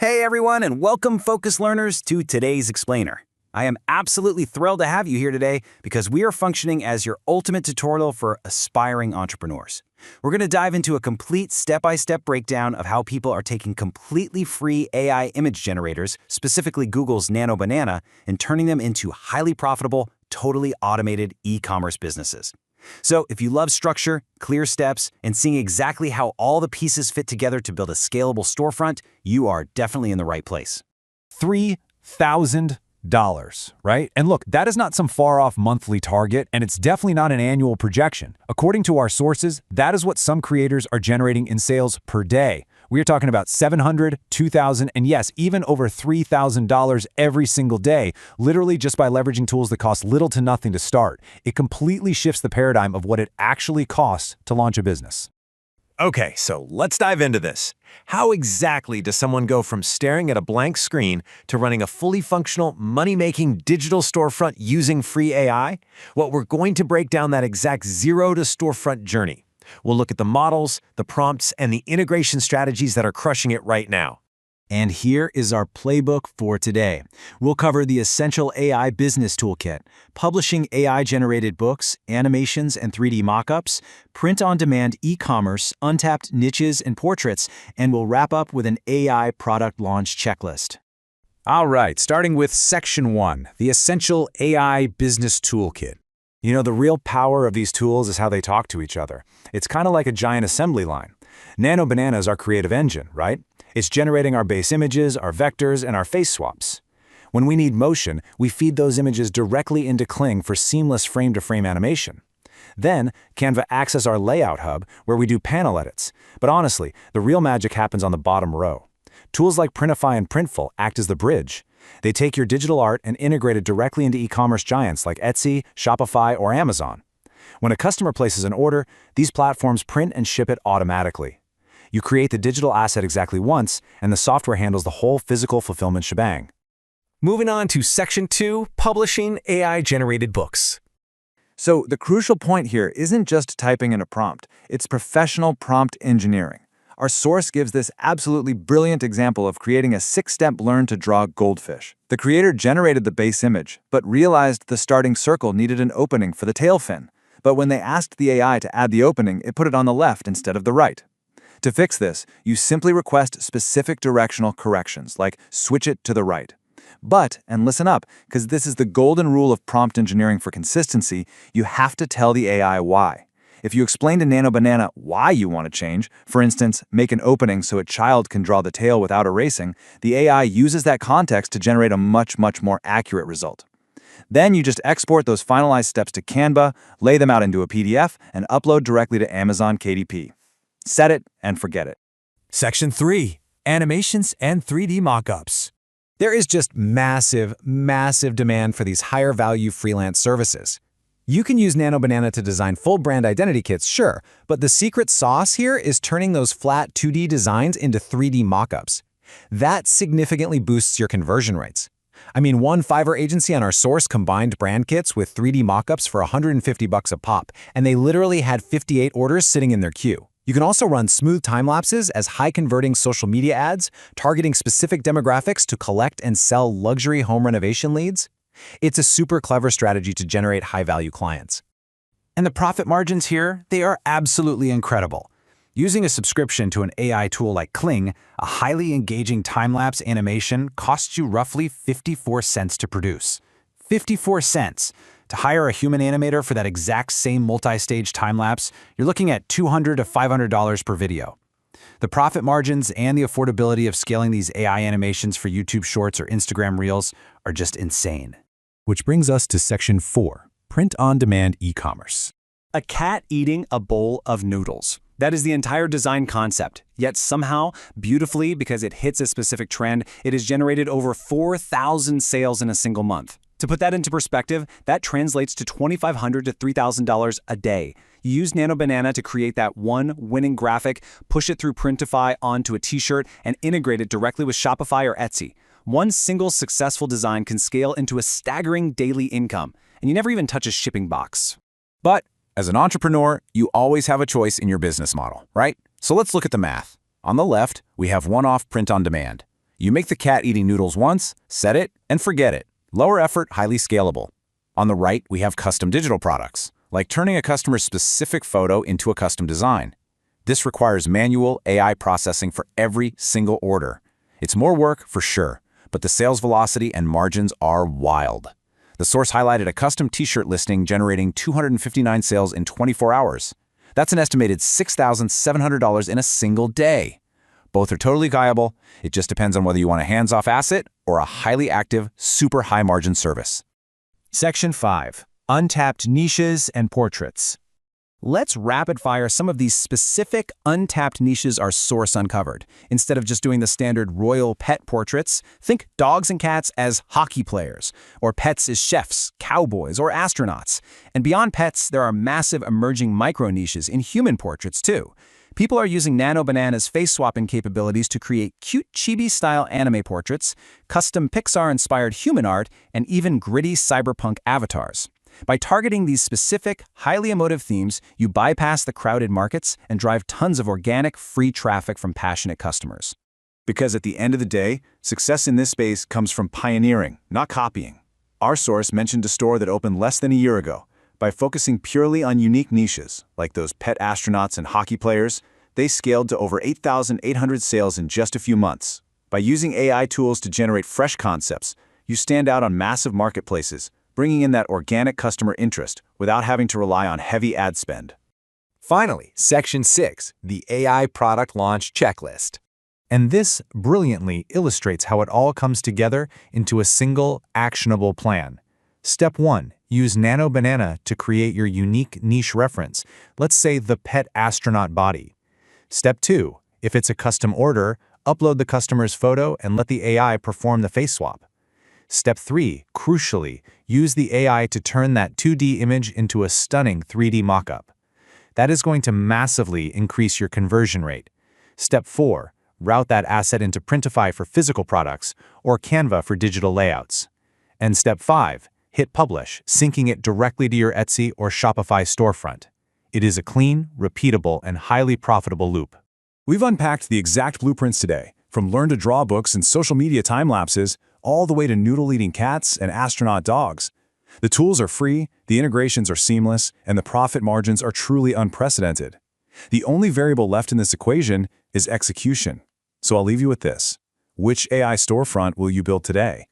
Hey everyone, and welcome Focus Learners to today's Explainer. I am absolutely thrilled to have you here today because we are functioning as your ultimate tutorial for aspiring entrepreneurs. We're going to dive into a complete step-by-step breakdown of how people are taking completely free AI image generators, specifically Google's Nano Banana, and turning them into highly profitable, totally automated e-commerce businesses. So if you love structure, clear steps, and seeing exactly how all the pieces fit together to build a scalable storefront, you are definitely in the right place. $3,000, right? And look, that is not some far-off monthly target, and it's definitely not an annual projection. According to our sources, that is what some creators are generating in sales per day. We are talking about $700, $2,000, and yes, even over $3,000 every single day, literally just by leveraging tools that cost little to nothing to start. It completely shifts the paradigm of what it actually costs to launch a business. Okay, so let's dive into this. How exactly does someone go from staring at a blank screen to running a fully functional, money-making digital storefront using free AI? Well, we're going to break down that exact zero-to-storefront journey. We'll look at the models, the prompts, and the integration strategies that are crushing it right now. And here is our playbook for today. We'll cover the essential AI business toolkit, publishing AI-generated books, animations, and 3D mockups, print-on-demand e-commerce, untapped niches and portraits, and we'll wrap up with an AI product launch checklist. All right, starting with Section 1, the essential AI business toolkit. You know, the real power of these tools is how they talk to each other. It's kind of like a giant assembly line. Nano Banana is our creative engine, right? It's generating our base images, our vectors, and our face swaps. When we need motion, we feed those images directly into Kling for seamless frame-to-frame animation. Then, Canva acts as our layout hub, where we do panel edits. But honestly, the real magic happens on the bottom row. Tools like Printify and Printful act as the bridge. They take your digital art and integrate it directly into e-commerce giants like Etsy, Shopify, or Amazon. When a customer places an order, these platforms print and ship it automatically. You create the digital asset exactly once, and the software handles the whole physical fulfillment shebang. Moving on to Section 2, publishing AI-generated books. So the crucial point here isn't just typing in a prompt, it's professional prompt engineering. Our source gives this absolutely brilliant example of creating a 6-step learn-to-draw goldfish. The creator generated the base image, but realized the starting circle needed an opening for the tail fin. But when they asked the AI to add the opening, it put it on the left instead of the right. To fix this, you simply request specific directional corrections, like switch it to the right. But, and listen up, because this is the golden rule of prompt engineering for consistency, you have to tell the AI why. If you explain to Nano Banana why you want to change, for instance, make an opening so a child can draw the tail without erasing, the AI uses that context to generate a much more accurate result. Then you just export those finalized steps to Canva, lay them out into a PDF, and upload directly to Amazon KDP. Set it and forget it. Section 3, animations and 3D mockups. There is just massive demand for these higher-value freelance services. You can use Nano Banana to design full brand identity kits, sure, but the secret sauce here is turning those flat 2D designs into 3D mockups. That significantly boosts your conversion rates. I mean, one Fiverr agency on our source combined brand kits with 3D mockups for $150 a pop, and they literally had 58 orders sitting in their queue. You can also run smooth time-lapses as high-converting social media ads, targeting specific demographics to collect and sell luxury home renovation leads. It's a super clever strategy to generate high-value clients. And the profit margins here, they are absolutely incredible. Using a subscription to an AI tool like Kling, a highly engaging time-lapse animation costs you roughly 54 cents to produce. 54 cents. To hire a human animator for that exact same multi-stage time-lapse, you're looking at $200 to $500 per video. The profit margins and the affordability of scaling these AI animations for YouTube Shorts or Instagram Reels are just insane. Which brings us to Section 4, print-on-demand e-commerce. A cat eating a bowl of noodles. That is the entire design concept. Yet somehow, beautifully, because it hits a specific trend, it has generated over 4,000 sales in a single month. To put that into perspective, that translates to $2,500 to $3,000 a day. You use Nano Banana to create that one winning graphic, push it through Printify onto a t-shirt, and integrate it directly with Shopify or Etsy. One single successful design can scale into a staggering daily income, and you never even touch a shipping box. But as an entrepreneur, you always have a choice in your business model, right? So let's look at the math. On the left, we have one-off print on demand. You make the cat eating noodles once, set it, and forget it. Lower effort, highly scalable. On the right, we have custom digital products, like turning a customer's specific photo into a custom design. This requires manual AI processing for every single order. It's more work, for sure, but the sales velocity and margins are wild. The source highlighted a custom t-shirt listing generating 259 sales in 24 hours. That's an estimated $6,700 in a single day. Both are totally viable. It just depends on whether you want a hands-off asset or a highly active, super high-margin service. Section 5. Untapped niches and portraits. Let's rapid-fire some of these specific untapped niches our source uncovered. Instead of just doing the standard royal pet portraits, think dogs and cats as hockey players, or pets as chefs, cowboys, or astronauts. And beyond pets, there are massive emerging micro-niches in human portraits, too. People are using Nano Banana's face-swapping capabilities to create cute chibi-style anime portraits, custom Pixar-inspired human art, and even gritty cyberpunk avatars. By targeting these specific, highly emotive themes, you bypass the crowded markets and drive tons of organic, free traffic from passionate customers. Because at the end of the day, success in this space comes from pioneering, not copying. Our source mentioned a store that opened less than a year ago. By focusing purely on unique niches, like those pet astronauts and hockey players, they scaled to over 8,800 sales in just a few months. By using AI tools to generate fresh concepts, you stand out on massive marketplaces, bringing in that organic customer interest without having to rely on heavy ad spend. Finally, Section 6, the AI Product Launch Checklist. And this brilliantly illustrates how it all comes together into a single, actionable plan. Step 1. Use Nano Banana to create your unique niche reference, let's say the pet astronaut body. Step 2. If it's a custom order, upload the customer's photo and let the AI perform the face swap. Step 3. Crucially, use the AI to turn that 2D image into a stunning 3D mockup. That is going to massively increase your conversion rate. Step 4. Route that asset into Printify for physical products or Canva for digital layouts. And Step 5. Hit Publish, syncing it directly to your Etsy or Shopify storefront. It is a clean, repeatable, and highly profitable loop. We've unpacked the exact blueprints today, from learn-to-draw books and social media time-lapses, all the way to noodle-eating cats and astronaut dogs. The tools are free, the integrations are seamless, and the profit margins are truly unprecedented. The only variable left in this equation is execution. So I'll leave you with this. Which AI storefront will you build today?